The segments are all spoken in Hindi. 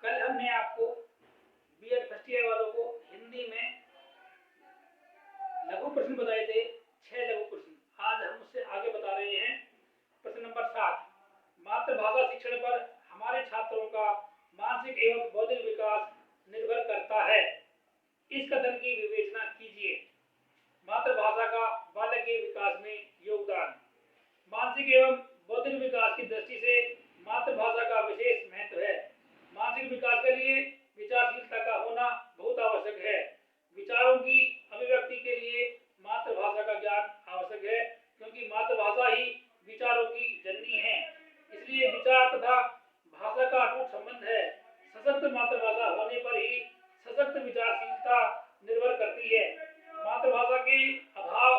कल हमने आपको बीएड फर्स्ट ईयर वालों को हिंदी में लघु प्रश्न बताए थे, 6 लघु प्रश्न। आज हम उससे आगे बता रहे हैं प्रश्न नंबर 7। मातृभाषा शिक्षण पर हमारे छात्रों का मानसिक एवं बौद्धिक विकास निर्भर करता है। इस कथन की विवेचना कीजिए। मातृभाषा का बालक के विकास में योगदान। मानसिक एवं बौद्धिक विकास की दृष्टि से मातृभाषा का विशेष महत्व है। मानसिक विकास के लिए विचारशीलता का होना बहुत आवश्यक है। विचारों की अभिव्यक्ति के लिए मातृभाषा का ज्ञान आवश्यक है, क्योंकि मातृभाषा ही विचारों की जननी है। इसलिए विचार तथा भाषा का अटूट संबंध है। सशक्त मातृभाषा होने पर ही सशक्त विचारशीलता निर्भर करती है। मातृभाषा के अभाव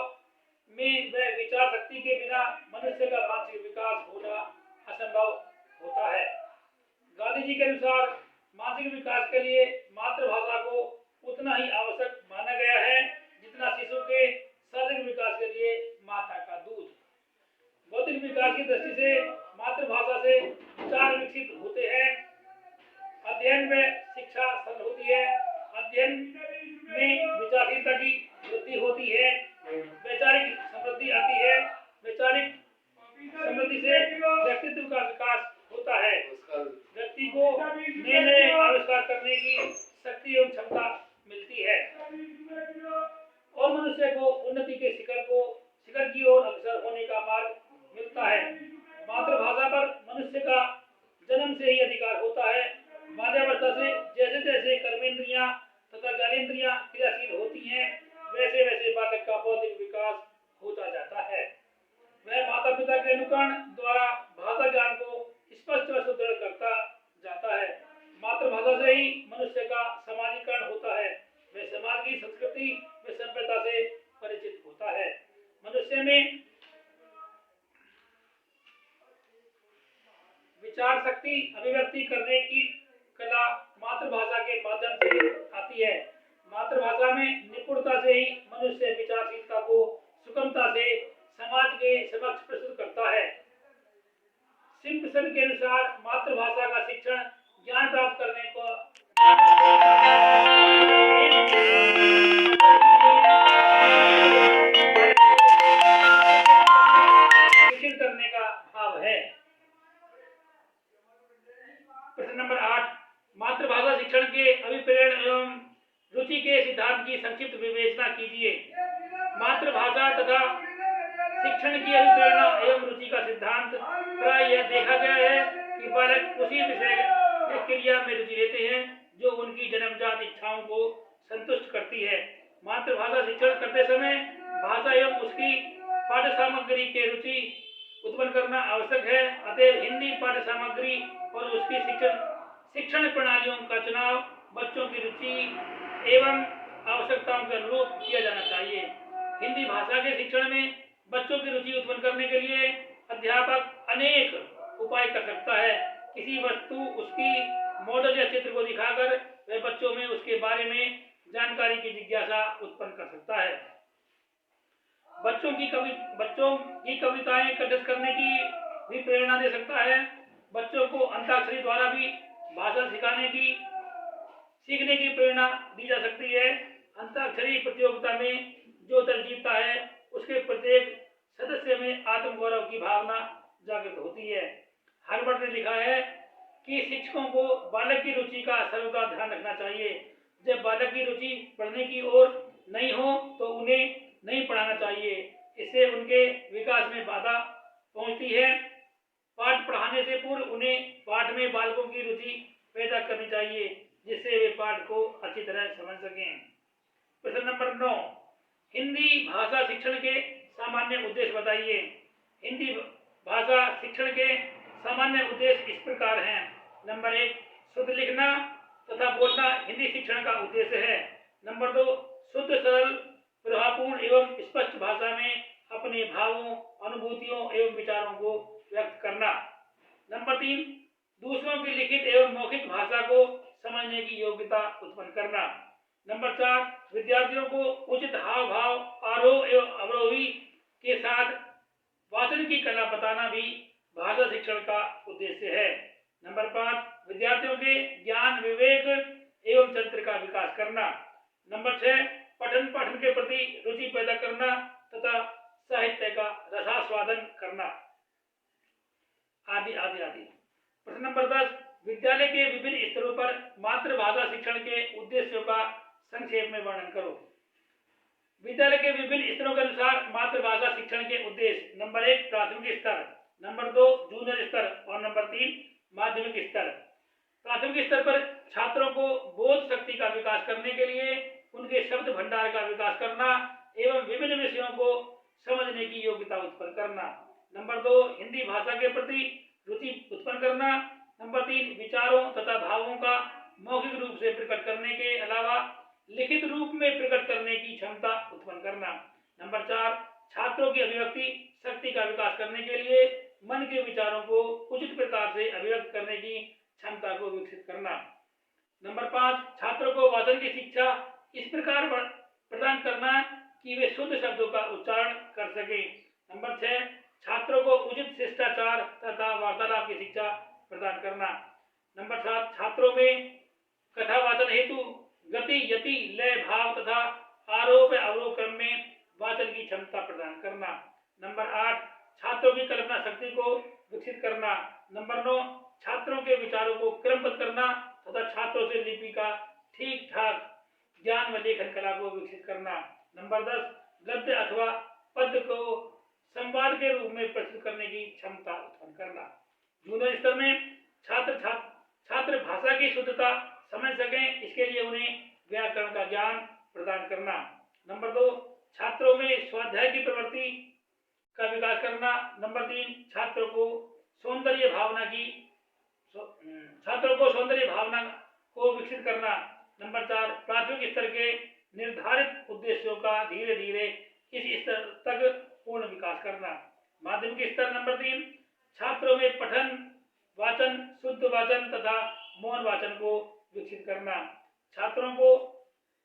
में व विचार शक्ति के बिना मनुष्य का मानसिक विकास होना असंभव होता है। गांधी जी के अनुसार मानसिक विकास के लिए मातृभाषा को उतना ही आवश्यक माना गया है जितना शिशु के शारीरिक विकास के लिए माता का दूध। बौद्धिक विकास की दृष्टि से मातृभाषा से विचार विकसित होते हैं। अध्ययन में शिक्षा सरल होती है। अध्ययन में विचारशीलता की वृद्धि होती है। वैचारिक समृद्धि आती है। वैचारिक समृद्धि से व्यक्तित्व का विकास होता है। व्यक्ति को नए नए आविष्कार करने की शक्ति एवं क्षमता मिलती है और मनुष्य को उन्नति के शिखर की ओर अग्रसर होने का मार्ग मिलता है। मातृभाषा पर मनुष्य का जन्म से ही अधिकार होता है। बाल्यावस्था से जैसे जैसे कर्मेंद्रियां तथा ज्ञानेंद्रियां क्रियाशील होती हैं, वैसे वैसे बालक का बौद्धिक विकास होता जाता है। वह माता पिता के अनुकरण द्वारा भाषा ज्ञान को स्पष्ट व सुदृढ़ करता जाता है। मातृभाषा से ही मनुष्य का समाजीकरण होता है। वह समाज की संस्कृति व सभ्यता से परिचित होता है। मनुष्य में विचार शक्ति अभिव्यक्ति करने की कला मातृभाषा के माध्यम से आती है। मातृभाषा में निपुणता से ही मनुष्य विचारशीलता को सुगमता से समाज के समक्ष प्रस्तुत करता है। सिम्पसन के अनुसार मातृभाषा का शिक्षण ज्ञान प्राप्त करने को विकसित करने का भाव है। प्रश्न नंबर 8। मातृभाषा शिक्षण के अभिप्रेरण एवं रुचि के सिद्धांत की संक्षिप्त विवेचना कीजिए। मातृभाषा तथा शिक्षण की अभिप्रेरणा एवं रुचि का सिद्धांत प्राय यह देखा गया है कि बालक उसी विषय या क्रिया में रुचि लेते हैं जो उनकी जन्मजात इच्छाओं को संतुष्ट करती है। मातृभाषा शिक्षण करते समय भाषा एवं उसकी पाठ्य सामग्री के रुचि उत्पन्न करना आवश्यक है। अतः हिंदी पाठ्य सामग्री और उसकी शिक्षण प्रणालियों का चुनाव बच्चों की रुचि एवं आवश्यकताओं के अनुरूप किया जाना चाहिए। हिंदी भाषा के शिक्षण में बच्चों की रुचि उत्पन्न करने के लिए अध्यापक अनेक उपाय कर सकता है। किसी वस्तु, उसकी मॉडल या चित्र को दिखाकर वह बच्चों में उसके बारे में जानकारी की जिज्ञासा उत्पन्न कर सकता है। बच्चों की कविताएं कंठस्थ करने की भी प्रेरणा दे सकता है। बच्चों को अंताक्षरी द्वारा भी भाषा सीखने की प्रेरणा दी जा सकती है। अंताक्षरी प्रतियोगिता में जो दल जीतता है उसके प्रत्येक सदस्य में आत्मगौरव की भावना जागृत होती है। हार्वर्ड ने लिखा है कि शिक्षकों को बालक की रुचि का सर्वदा ध्यान रखना चाहिए। जब बालक की रुचि पढ़ने की ओर नहीं हो तो उन्हें नहीं पढ़ाना चाहिए। इससे उनके विकास में बाधा पहुंचती है। पाठ पढ़ाने से पूर्व उन्हें पाठ में बालकों की रुचि पैदा करनी चाहिए, जिससे वे पाठ को अच्छी तरह समझ सकें। प्रश्न नंबर 9। हिंदी भाषा शिक्षण के सामान्य उद्देश्य बताइए। हिंदी भाषा शिक्षण के सामान्य उद्देश्य इस प्रकार हैं। नंबर 1, शुद्ध लिखना तथा बोलना हिंदी शिक्षण का उद्देश्य है। नंबर 2, शुद्ध, सरल, प्रभावपूर्ण एवं स्पष्ट भाषा में अपने भावों, अनुभूतियों एवं विचारों को व्यक्त करना। नंबर 3, दूसरों की लिखित एवं मौखिक भाषा को समझने की योग्यता उत्पन्न करना। नंबर 4, विद्यार्थियों को उचित हाव भाव, आरोह एवं अवरोही के साथ वाचन की कला बताना भी भाषा शिक्षण का उद्देश्य है। नंबर 5, विद्यार्थियों के ज्ञान, विवेक एवं चरित्र का विकास करना। नंबर 6, पठन पाठन के प्रति रुचि पैदा करना तथा साहित्य का रसास्वादन करना, आदि आदि आदि। प्रश्न नंबर 10, विद्यालय के विभिन्न स्तरों पर मातृभाषा शिक्षण के उद्देश्यों का संक्षेप में वर्णन करो। विद्यालय के विभिन्न स्तरों के अनुसार मातृभाषा शिक्षण के उद्देश्य। नंबर 1, प्राथमिक स्तर, नंबर 2, जूनियर स्तर और नंबर 3, माध्यमिक स्तर। प्राथमिक स्तर पर छात्रों को बोध शक्ति का विकास करने के लिए उनके शब्द भंडार का विकास करना एवं विभिन्न विषयों को समझने की योग्यता उत्पन्न करना। नंबर 2, हिंदी भाषा के प्रति रुचि उत्पन्न करना। नंबर 3, विचारों तथा भावों का मौखिक रूप से प्रकट करने के अलावा लिखित रूप में प्रकट करने की क्षमता उत्पन्न करना। नंबर 4, छात्रों की अभिव्यक्ति शक्ति का विकास करने के लिए मन के विचारों को उचित प्रकार से अभिव्यक्त करने की क्षमता को विकसित करना। नंबर 5, छात्रों को वाचन की शिक्षा इस प्रकार प्रदान करना कि वे शुद्ध शब्दों का उच्चारण कर सकें। नंबर 6, छात्रों को उचित शिष्टाचार तथा वार्तालाप की शिक्षा प्रदान करना। नंबर 7, छात्रों में कथावाचन हेतु गति, यति, लय, भाव तथा आरोप अवरोह क्रम में वाचन की क्षमता प्रदान करना। नंबर 8, छात्रों की कल्पना शक्ति को विकसित करना। नंबर 9, छात्रों के विचारों को क्रमबद्ध करना तथा छात्रों से लिपि का ठीक ठाक ज्ञान व लेखन कला को विकसित करना। नंबर 10, गद्य अथवा पद्य को संवाद के रूप में प्रस्तुत करने की क्षमता उत्पन्न करना। जूनियर स्तर में छात्र भाषा की शुद्धता समझ सकें, इसके लिए उन्हें व्याकरण का ज्ञान प्रदान करना। नंबर 2, छात्रों में स्वाध्याय की प्रवृत्ति का विकास करना। नंबर 3, छात्रों को सौंदर्य भावना को विकसित करना। नंबर 4, प्राथमिक स्तर के निर्धारित उद्देश्यों का धीरे धीरे इस स्तर तक पूर्ण विकास करना। माध्यमिक स्तर नंबर 3, छात्रों में पठन, वाचन, शुद्ध वाचन तथा मौन वाचन को विकसित करना। छात्रों को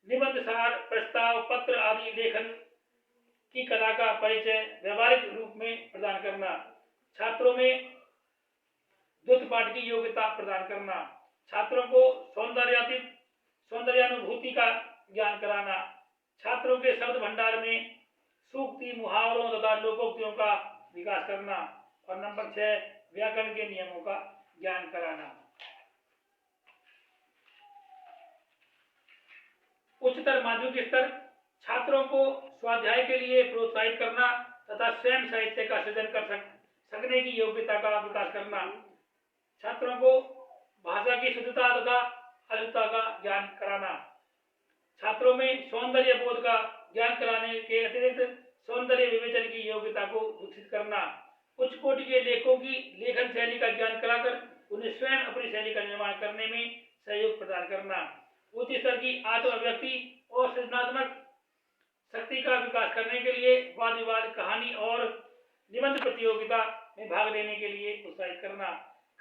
निबंध, सार, प्रस्ताव, पत्र आदि लेखन की कला का परिचय व्यवहारिक रूप में प्रदान करना। छात्रों में द्वैत पाठ की योग्यता प्रदान करना। छात्रों को सौंदर्यानुभूति का ज्ञान कराना। छात्रों के शब्द भंडार में सूक्ति, मुहावरों तथा लोकोक्तियों का विकास करना। और नंबर 6, व्याकरण के नियमों का ज्ञान कराना। उच्चतर माध्यमिक स्तर, छात्रों को स्वाध्याय के लिए प्रोत्साहित करना तथा स्वयं साहित्य का सृजन कर सकने की योग्यता का विकास करना। छात्रों को भाषा की शुद्धता तथा अशुद्धता का ज्ञान कराना। छात्रों में सौंदर्य बोध का ज्ञान कराने के अतिरिक्त सौंदर्य विवेचन की योग्यता को विकसित करना। उच्च कोटि के लेखकों की लेखन शैली का ज्ञान कराकर उन्हें स्वयं अपनी शैली का निर्माण करने में सहयोग प्रदान करना। उच्च स्तर की आत्म अभिव्यक्ति और सृजनात्मक शक्ति का विकास करने के लिए वाद विवाद, कहानी और निबंध प्रतियोगिता में भाग लेने के लिए उत्साहित करना।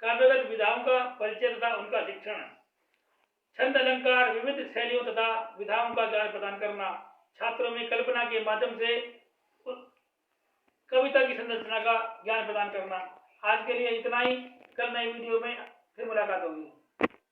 काव्यगत विधाओं का परिचय तथा उनका शिक्षण। छंद, अलंकार, विविध शैलियों तथा विधाओं का ज्ञान प्रदान करना। छात्रों में कल्पना के माध्यम से कविता की संरचना का ज्ञान प्रदान करना। आज के लिए इतना ही। कल नई वीडियो में फिर मुलाकात होगी।